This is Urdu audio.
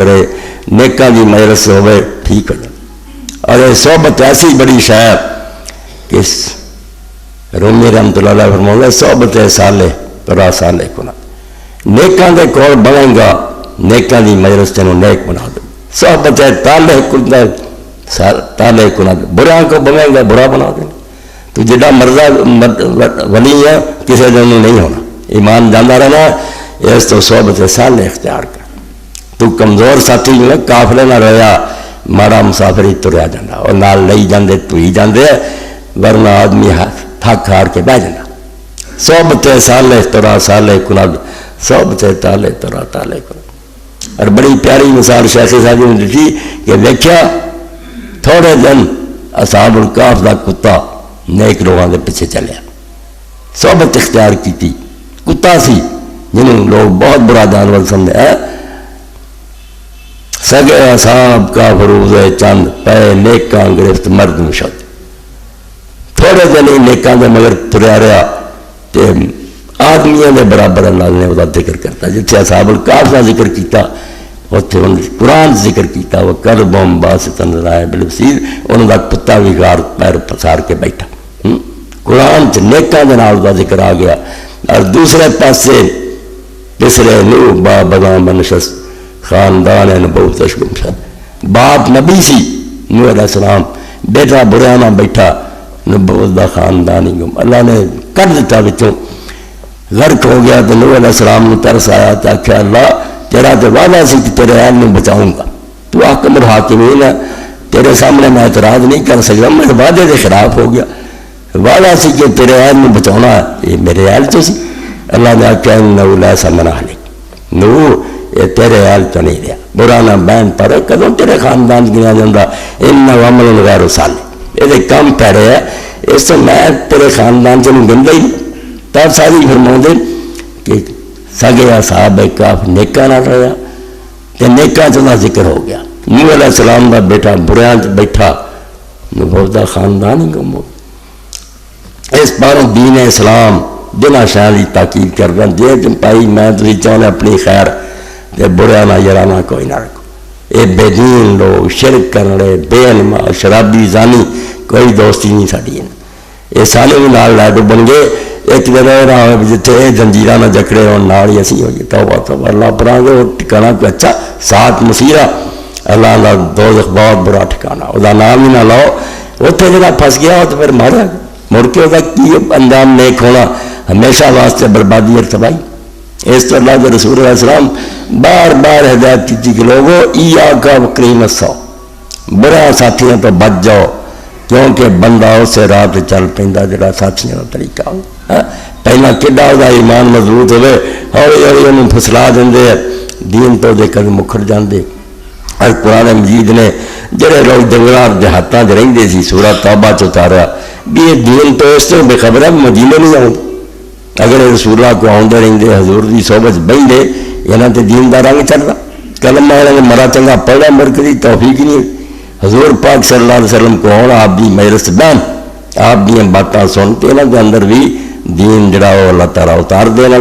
کرے نیکاں دی مجلس ہوئے ٹھیک ہو جائے. اور یہ صحبت ایسی بڑی شاید کہ رومی رحمت اللہ علیہ فرماؤں گے صحبت صالح ترا صالح کنا. نیکاں دے کول بنیں گا نیکاں دی مجلس تینوں نیک بنا دے. صحبت تالے کنا برا کو بنے گا برا بنا دیں. تو جڑا مرضا ولی ہے کسی دن نہیں ہونا. ایمان جانا رہنا اس تو صحبت صالح اختیار کر. تو کمزور ساتھی میں قافلے نہ رہیا ماڑا مسافر ہی تریا جانا اور نال لئی جاندے تو ہی جاندے ورنہ آدمی تھک ہار کے بہ جانا. صحبت صالح ترا صالح کنا صحبت تالے ترا تالے کنا. اور بڑی پیاری مثال شیخ صاحب نے دی کہ دیکھا تھوڑے دن اصحاب الکاف دا کتا نیک لوگوں کے پیچھے چلیا. صحبت اختیار کی تھی. کتا سی جنہوں لوگ بہت برا جانور سمجھے. سگے اصحاب کا فروز چند پے نیکاں گرفت مرد مشد. تھوڑے دن ہی نیکاں دے مگر تریا رہا تے آدمیاں دے برابر اللہ نے وہ ذکر کرتا. جتنے اصحاب الکاف کا ذکر کیتا اتنے قرآن ذکر کیتا وہ کلبم باسطن ذرائع بالوسیل انہوں کا کتا بھی غار پیر پسار کے بیٹھا. قرآن چ نیکاں دے نال دا ذکر آ گیا. اور دوسرے پاسے تیسرے نو با بغام بنشست خاندان نبوت اشگمشد. باپ نبی سی نوح علیہ السلام بیٹا بریانہ بیٹھا نبوت دا خاندان ہی گم. اللہ نے کر دیتا بچوں غرق ہو گیا. تو نوح علیہ السلام نے ترس آیا تو آخیا اللہ تیرا تو وعدہ سی کہ تیرے اہل میں بچاؤں گا. تو حاکم الحاکمین ہے تیرے سامنے میں اعتراض نہیں کر سکتا. میں وعدے کے خلاف ہو گیا. وعدہ سی کہ تیرے اہل میں بچاؤنا ہے یہ میرے اہل تو سی. اللہ نے آخیا انہو لیسا من اہلک نوح یہ تیرے اہل تو نہیں رہا. برانا بین پر کدوں تیرے خاندان گنیا جاندہ انہو عمل غیر صالح یہ کام پیڑے ہے اس سے میں تیرے خاندان سے گندہ ہی. تب ساری فرماؤں دے کہ سگے اصحاب کاف نیکاں نہ رہا تو نیکاں چلا ذکر ہو گیا. نوح علیہ السلام دا بیٹا بریان بیٹھا نبوت دا خاندان ہی گم ہو. اس پاروں دین اسلام بنا شاہی تاکید کر رہا جے تم پائی میں تھی چاہنے اپنی خیر تے بریانہ یرانا کوئی نہ رکھو. اے بے دین لوگ شرک کرنے بے علم شرابی زانی کوئی دوستی نہیں ساڑی. یہ سالے بھی نال لائے تو بن گئے. ایک دن رہا ہوئے جتنے جنجیرہ نہ جکڑے اور نال ہی اسی ہوئی توبہ توبہ اللہ پران گے. وہ ٹھکانا کوئی اچھا ساتھ مسیرہ اللہ اللہ دوزخ بہت برا ٹھکانا وہ نام ہی نہ لاؤ. اتنے جگہ پھنس گیا ہو تو پھر مارا مڑ کے ہوتا کی انجام نیک ہونا ہمیشہ واسطے بربادی اور تباہی. اس تو اللہ کے رسول علیہ السلام بار بار ہدایت کی تھی کہ لوگوں ایاکا وکریم السو برا ساتھیاں تو بچ جاؤ کیونکہ بندہ اسے رات چل پیندا جڑا ساتھیاں کا طریقہ ہو. پہلا کڈا دا ایمان مضبوط ہوئے ہولی ہولی انہوں پھسلا دیں دین تو دے کر مکھر جاندے. اور قرآن مجید نے جڑے لوگ جنگلات دیہاتاں دے رہندے سی سورہ توبہ چ اتاریا بھی یہ دین تو اس سے بے خبر ہے مدینے نہیں آؤں. اگر رسول اللہ کو آؤندے رہندے حضور دی صحبت بہندے یہاں تے دین دا رنگ چڑھتا. کلمہ نے مرا چنگا پڑھا مرکزی توفیق نہیں. حضور پاک صلی اللہ علیہ وسلم کو آنا آپ دی مجلس بین آپ دی باتاں سن کے انہاں دے اندر بھی دین جڑا وہ اللہ تعالیٰ اتار دینا.